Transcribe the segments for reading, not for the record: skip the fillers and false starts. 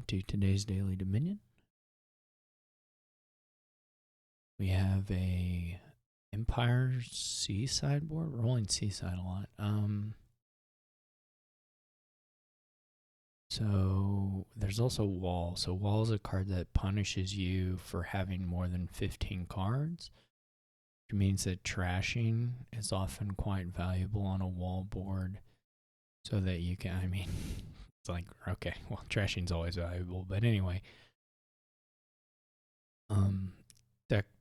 welcome to today's Daily Dominion. We have a Empire Sea sideboard, rolling seaside a lot. So there's also Wall. So Wall is a card that punishes you for having more than 15 cards, which means that trashing is often quite valuable on a Wall board, so that you can, it's like, okay, well, trashing's always valuable, but anyway,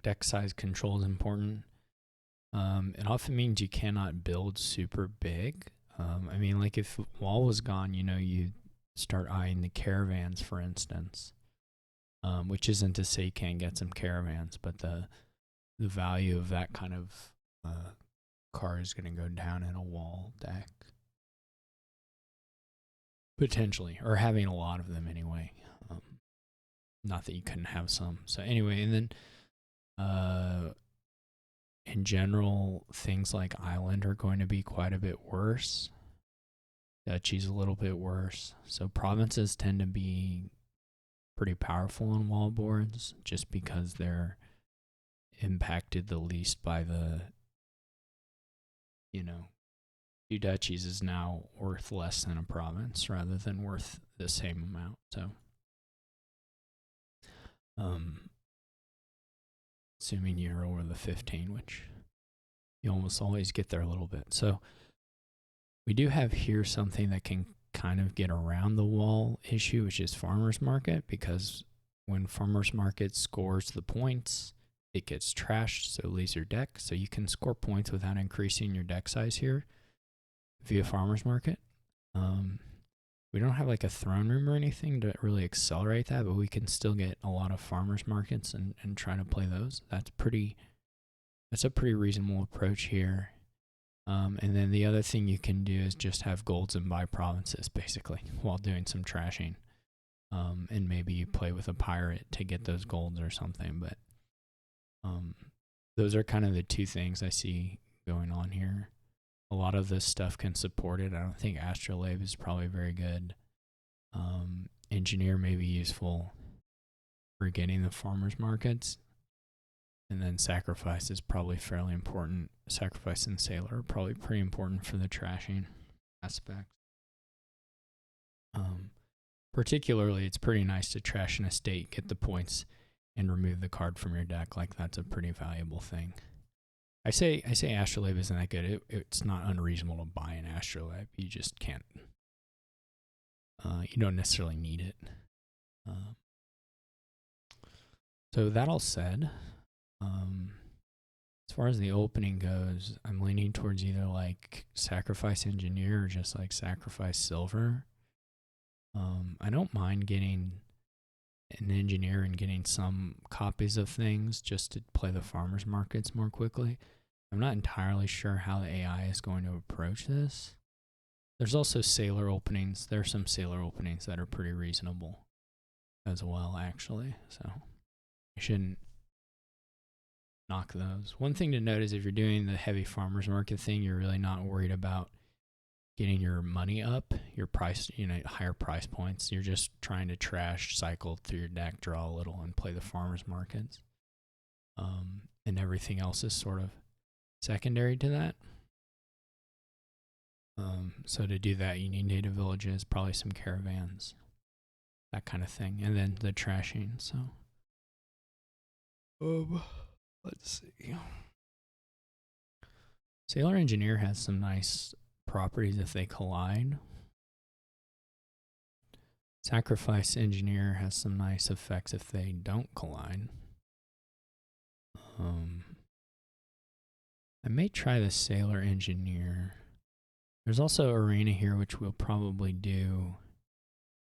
deck size control is important. It often means you cannot build super big. Like if Wall was gone, you start eyeing the caravans, for instance, which isn't to say you can't get some caravans, but the value of that kind of card is going to go down in a Wall deck. Potentially, or having a lot of them anyway. Not that you couldn't have some. So anyway, and then in general, things like Island are going to be quite a bit worse. Duchy's a little bit worse. So provinces tend to be pretty powerful on Wall boards just because they're impacted the least by the, two duchies is now worth less than a province rather than worth the same amount. So assuming you're over the 15, which you almost always get there a little bit. So we do have here something that can kind of get around the Wall issue, which is Farmer's Market, because when Farmer's Market scores the points, it gets trashed, so it leaves your deck. So you can score points without increasing your deck size here via Farmer's Market. We don't have like a throne room or anything to really accelerate that, but we can still get a lot of Farmer's Markets and try to play those. That's a pretty reasonable approach here. And then the other thing you can do is just have golds and buy provinces, basically, while doing some trashing. And maybe you play with a pirate to get those golds or something. But those are kind of the two things I see going on here. A lot of this stuff can support it. I don't think Astrolabe is probably very good. Engineer may be useful for getting the farmers markets. And then Sacrifice is probably fairly important. Sacrifice and Sailor are probably pretty important for the trashing aspect. Particularly, it's pretty nice to trash an estate, get the points, and remove the card from your deck. Like, that's a pretty valuable thing. I say Astrolabe isn't that good. It's not unreasonable to buy an Astrolabe. You just can't. You don't necessarily need it. So that all said, as far as the opening goes, I'm leaning towards either like Sacrifice Engineer or just like Sacrifice Silver. I don't mind getting an engineer and getting some copies of things just to play the farmers markets more quickly. I'm not entirely sure how the AI is going to approach this. There's also Sailor openings. There are some Sailor openings that are pretty reasonable as well, actually. So I shouldn't knock those. One thing to note is if you're doing the heavy farmers market thing, you're really not worried about getting your money up, your price, higher price points. You're just trying to trash, cycle through your deck, draw a little, and play the farmers markets. And everything else is sort of secondary to that. So to do that, you need native villages, probably some caravans, that kind of thing, and then the trashing. So, let's see. Sailor Engineer has some nice properties if they collide. Sacrifice Engineer has some nice effects if they don't collide. I may try the Sailor Engineer. There's also Arena here, which we'll probably do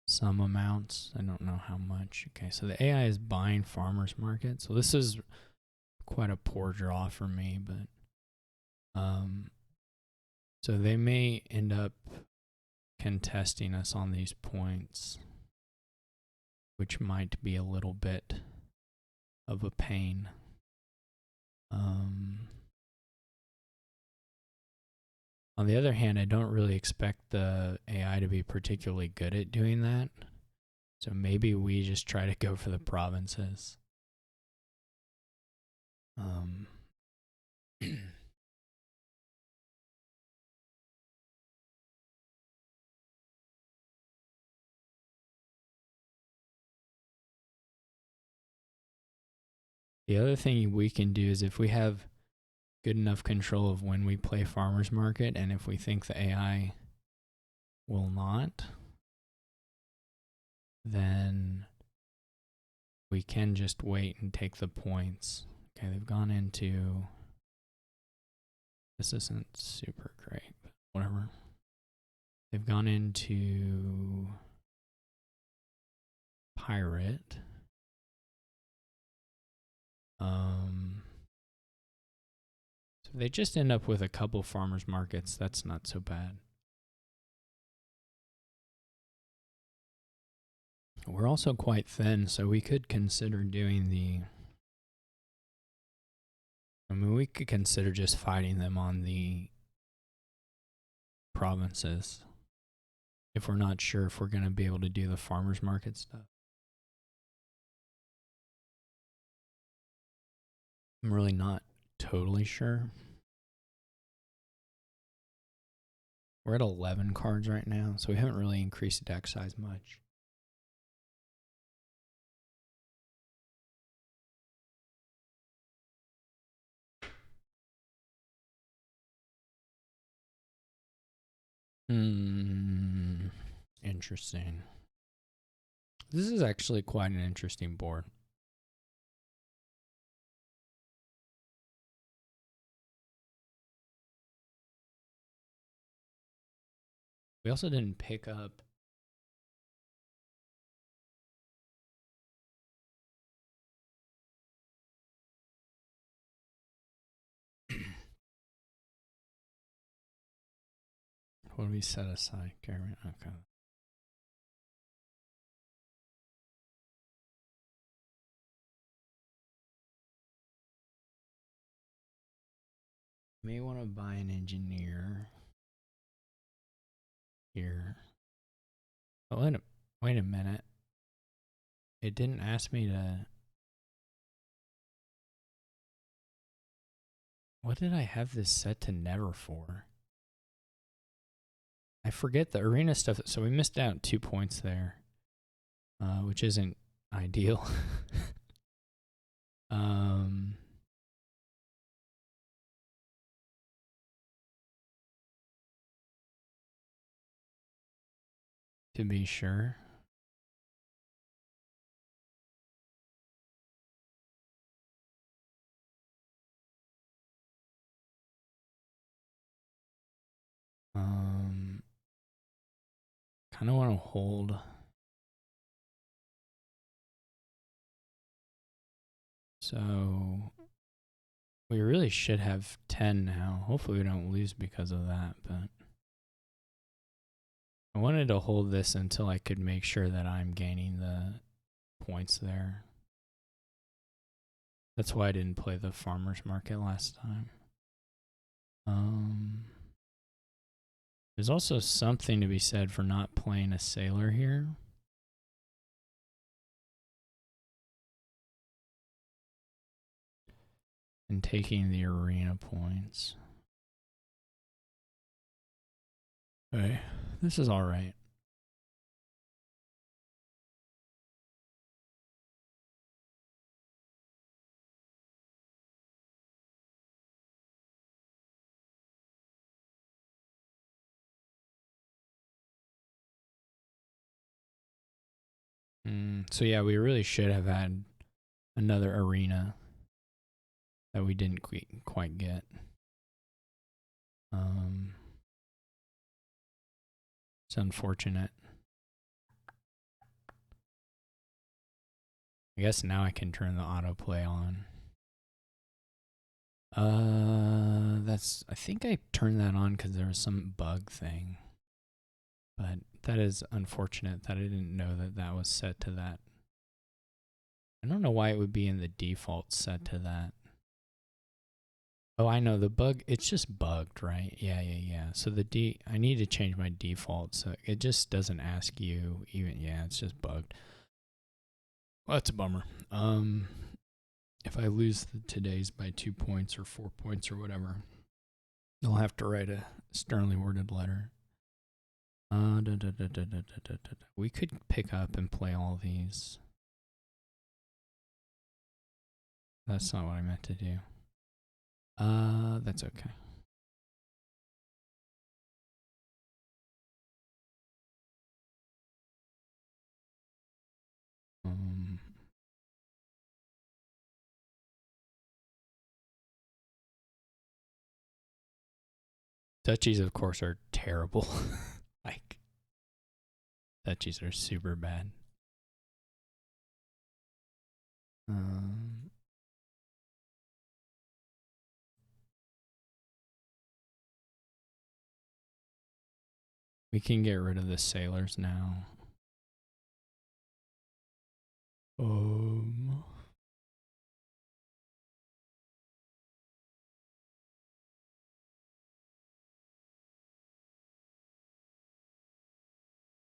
some amounts. I don't know how much. Okay, so the AI is buying farmers market. So this is quite a poor draw for me, but so they may end up contesting us on these points, which might be a little bit of a pain. On the other hand, I don't really expect the AI to be particularly good at doing that. So maybe we just try to go for the provinces. The other thing we can do is if we have good enough control of when we play farmers market, and if we think the AI will not, then we can just wait and take the points. Okay, they've gone into, this isn't super great, but whatever. They've gone into pirate. So they just end up with a couple farmers markets. That's not so bad. We're also quite thin, so we could consider doing we could consider just fighting them on the provinces if we're not sure if we're going to be able to do the farmers market stuff. I'm really not totally sure. We're at 11 cards right now, so we haven't really increased deck size much. Interesting. This is actually quite an interesting board. We also didn't pick up what do we set aside? Okay. May want to buy an engineer here. Oh, wait a minute. It didn't ask me to. What did I have this set to never for? I forget the arena stuff. So we missed out 2 points there, which isn't ideal. To be sure. Kind of want to hold. So we really should have 10 now. Hopefully we don't lose because of that, but I wanted to hold this until I could make sure that I'm gaining the points there. That's why I didn't play the farmer's market last time. There's also something to be said for not playing a sailor here. And taking the arena points. Okay, this is all right. So yeah, we really should have had another arena that we didn't quite get. It's unfortunate. I guess now I can turn the autoplay on. I think I turned that on because there was some bug thing. But that is unfortunate that I didn't know that that was set to that. I don't know why it would be in the default set to that. Oh, I know the bug. It's just bugged, right? Yeah, yeah, yeah. So I need to change my default so it just doesn't ask you even. Yeah, it's just bugged. Well, that's a bummer. If I lose today's by 2 points or 4 points or whatever, I'll have to write a sternly worded letter. We could pick up and play all these. That's not what I meant to do. That's okay. Duchies, of course, are terrible. Like, duchies are super bad. We can get rid of the sailors now.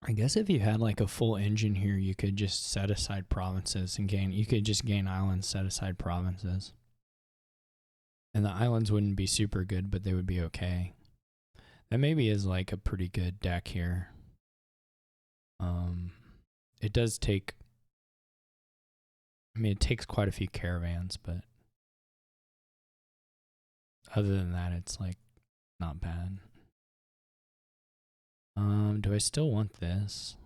I guess if you had like a full engine here, you could just set aside provinces and gain. You could just gain islands, set aside provinces, and the islands wouldn't be super good, but they would be okay. That maybe is like a pretty good deck here. It does take. I mean, it takes quite a few caravans, but other than that, it's like not bad. Do I still want this?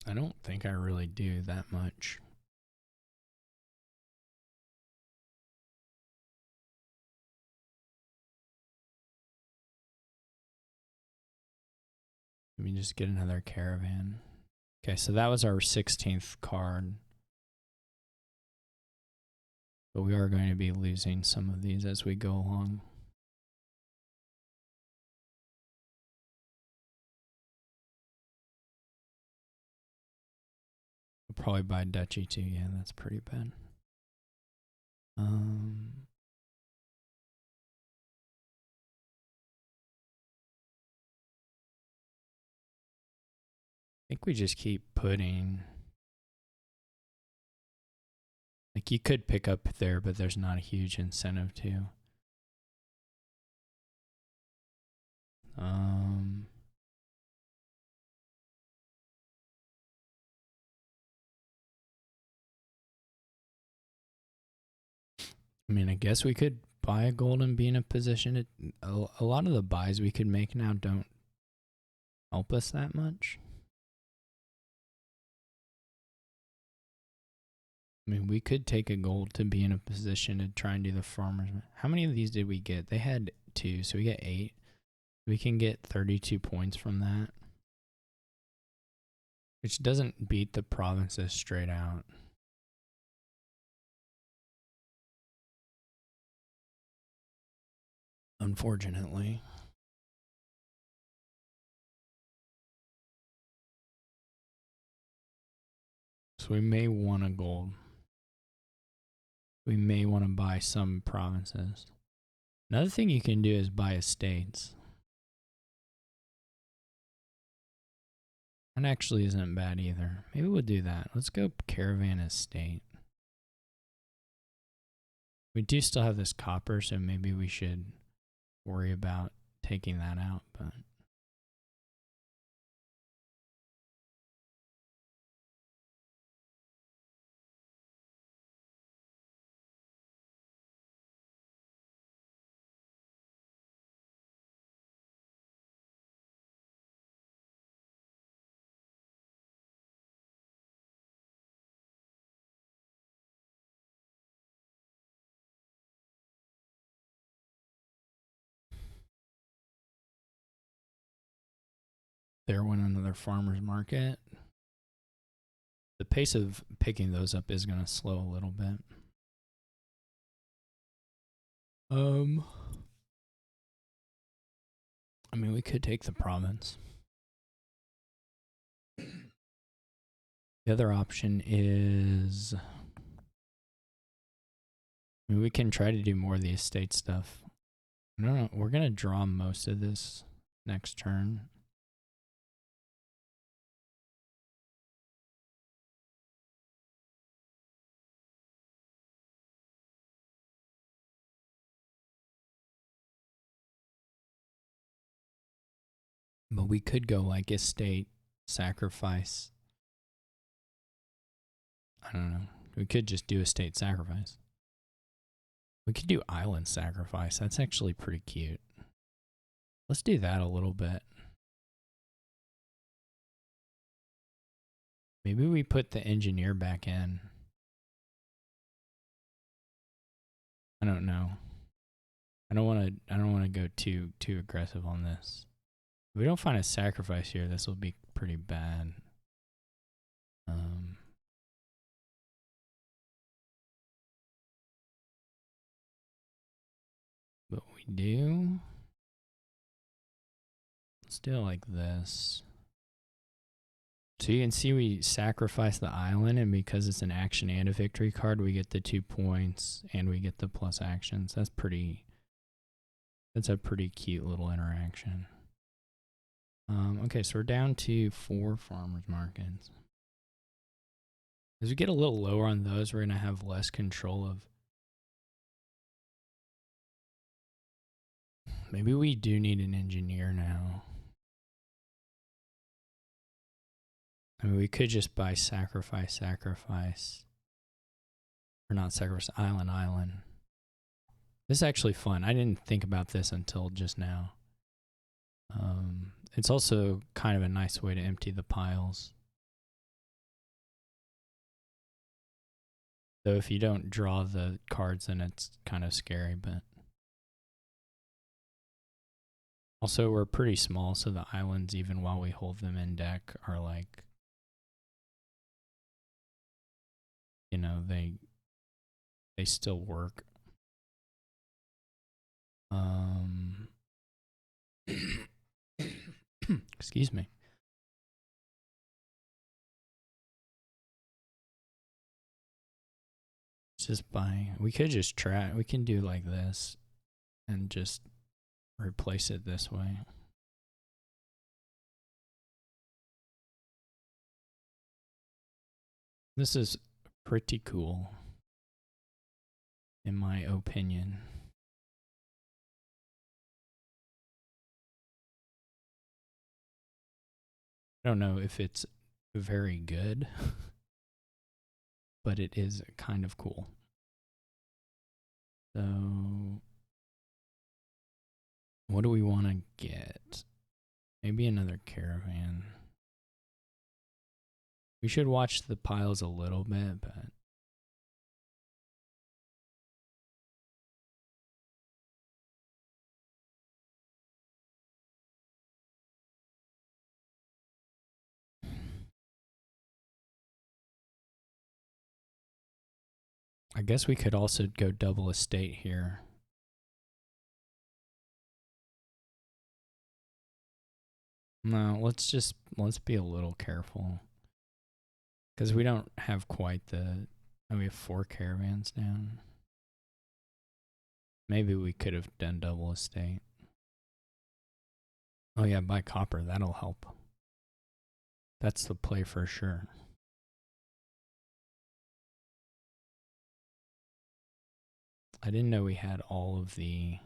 I don't think I really do that much. Let me just get another caravan. Okay, so that was our 16th card. But we are going to be losing some of these as we go along. We'll probably buy duchy too. Yeah, that's pretty bad. I think we just keep putting. Like, you could pick up there, but there's not a huge incentive to. I mean, I guess we could buy a gold and be in a position to. A lot of the buys we could make now don't help us that much. I mean, we could take a gold to be in a position to try and do the farmers. How many of these did we get? They had 2, so we get 8. We can get 32 points from that, which doesn't beat the provinces straight out. Unfortunately. So we may want a gold. We may want to buy some provinces. Another thing you can do is buy estates. That actually isn't bad either. Maybe we'll do that. Let's go caravan estate. We do still have this copper, so maybe we should worry about taking that out, but there went another farmer's market. The pace of picking those up is going to slow a little bit. I mean, we could take the province. The other option is, I mean, we can try to do more of the estate stuff. I don't know. We're going to draw most of this next turn. But we could go like estate, sacrifice. I don't know. We could just do estate sacrifice. We could do island sacrifice. That's actually pretty cute. Let's do that a little bit. Maybe we put the engineer back in. I don't know. I don't want to go too aggressive on this. If we don't find a sacrifice here, this will be pretty bad. But we do. Let's do it like this. So you can see we sacrifice the island, and because it's an action and a victory card, we get the 2 points and we get the plus actions. That's a pretty cute little interaction. Okay, so we're down to 4 farmers markets. As we get a little lower on those, we're going to have less control of. Maybe we do need an engineer now. I mean, we could just buy sacrifice. Or not sacrifice, island. This is actually fun. I didn't think about this until just now. It's also kind of a nice way to empty the piles. Though if you don't draw the cards, then it's kind of scary, but. Also, we're pretty small, so the islands, even while we hold them in deck, are like, you know, they still work. Excuse me. Just buy. We could just try. We can do like this and just replace it this way. This is pretty cool, in my opinion. I don't know if it's very good, but it is kind of cool. So, what do we want to get? Maybe another caravan. We should watch the piles a little bit, but. I guess we could also go double estate here. No, let's be a little careful. Because we don't have quite the. We have 4 caravans down. Maybe we could have done double estate. Oh yeah, buy copper. That'll help. That's the play for sure. I didn't know we had all of the.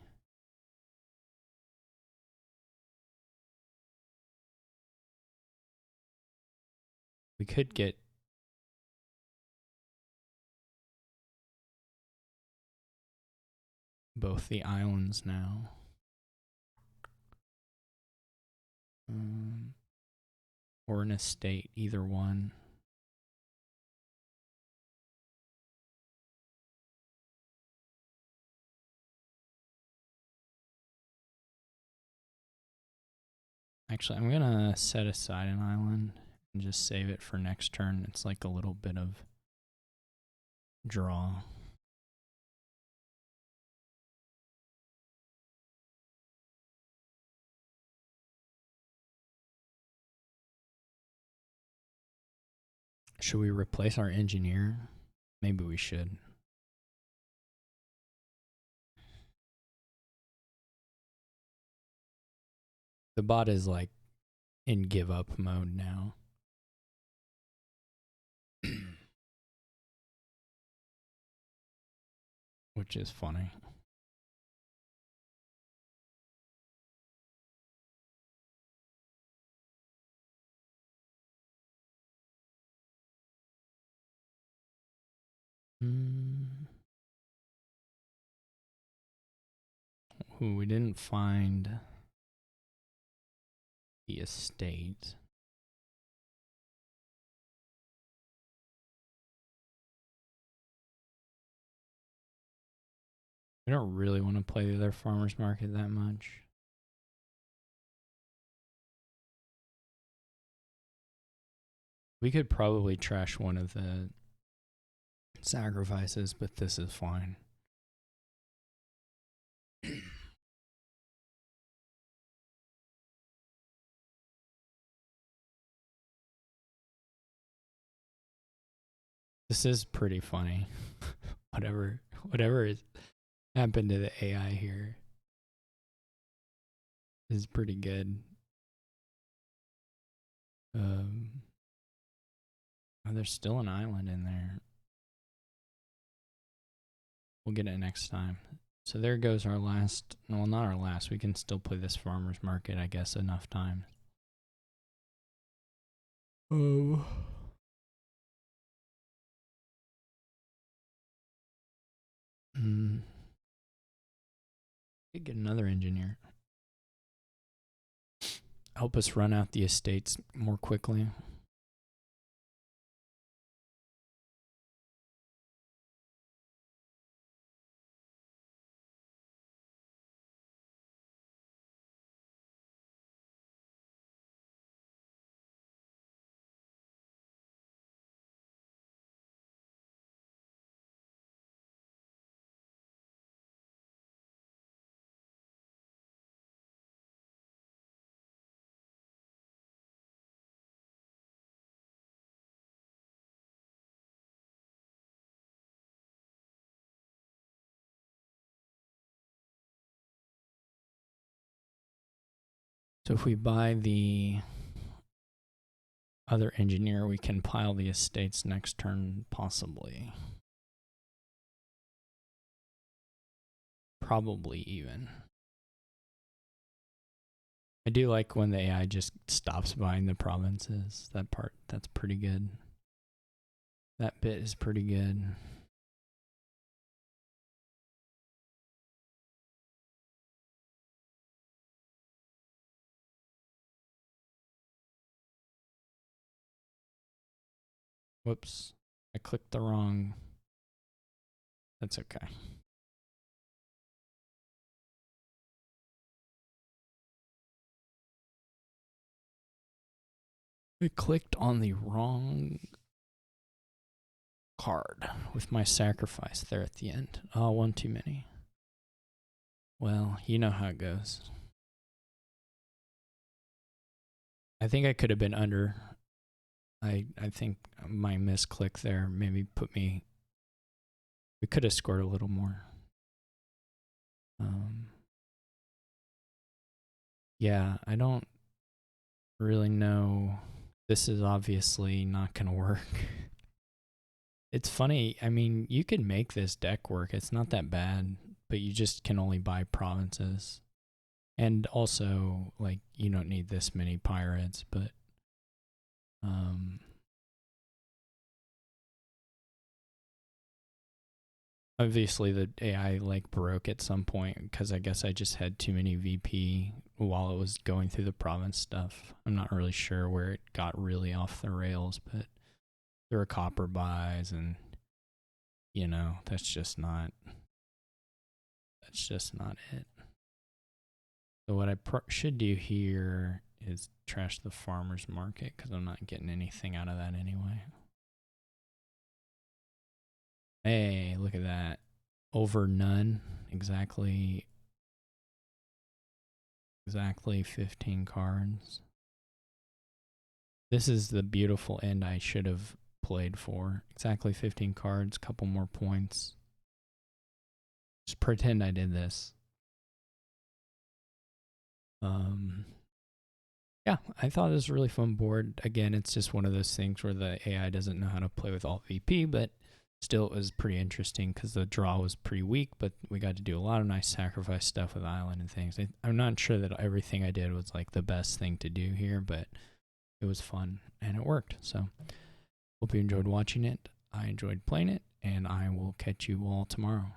We could get. Both the islands now. Or an estate, either one. Actually, I'm going to set aside an island and just save it for next turn. It's like a little bit of draw. Should we replace our engineer? Maybe we should. The bot is like in give up mode now. Which is funny. Ooh, we didn't find the estate. We don't really want to play the other farmers market that much. We could probably trash one of the sacrifices, but this is fine. This is pretty funny. whatever is happened to the AI here is pretty good. Oh, there's still an island in there. We'll get it next time. So there goes our last, well, not our last. We can still play this farmer's market, I guess, enough times. Oh. Could get another engineer. Help us run out the estates more quickly. So if we buy the other engineer, we can pile the estates next turn, possibly. Probably even. I do like when the AI just stops buying the provinces. That part, that's pretty good. That bit is pretty good. Whoops. I clicked the wrong. That's okay. I clicked on the wrong card with my sacrifice there at the end. Oh, one too many. Well, you know how it goes. I think I could have been under. I think my misclick there maybe put me. We could have scored a little more. Yeah, I don't really know. This is obviously not going to work. It's funny. I mean, you can make this deck work. It's not that bad, but you just can only buy provinces. And also, like, you don't need this many pirates, but obviously the AI like broke at some point because I guess I just had too many VP while it was going through the province stuff. I'm not really sure where it got really off the rails, but there were copper buys and, you know, that's just not it. So what I should do here is trash the farmer's market because I'm not getting anything out of that anyway. Hey, look at that. Over none. Exactly 15 cards. This is the beautiful end I should have played for. Exactly 15 cards, couple more points. Just pretend I did this. Yeah, I thought it was a really fun board. Again, it's just one of those things where the AI doesn't know how to play with alt VP, but still it was pretty interesting because the draw was pretty weak, but we got to do a lot of nice sacrifice stuff with Island and things. I'm not sure that everything I did was like the best thing to do here, but it was fun and it worked. So hope you enjoyed watching it. I enjoyed playing it, and I will catch you all tomorrow.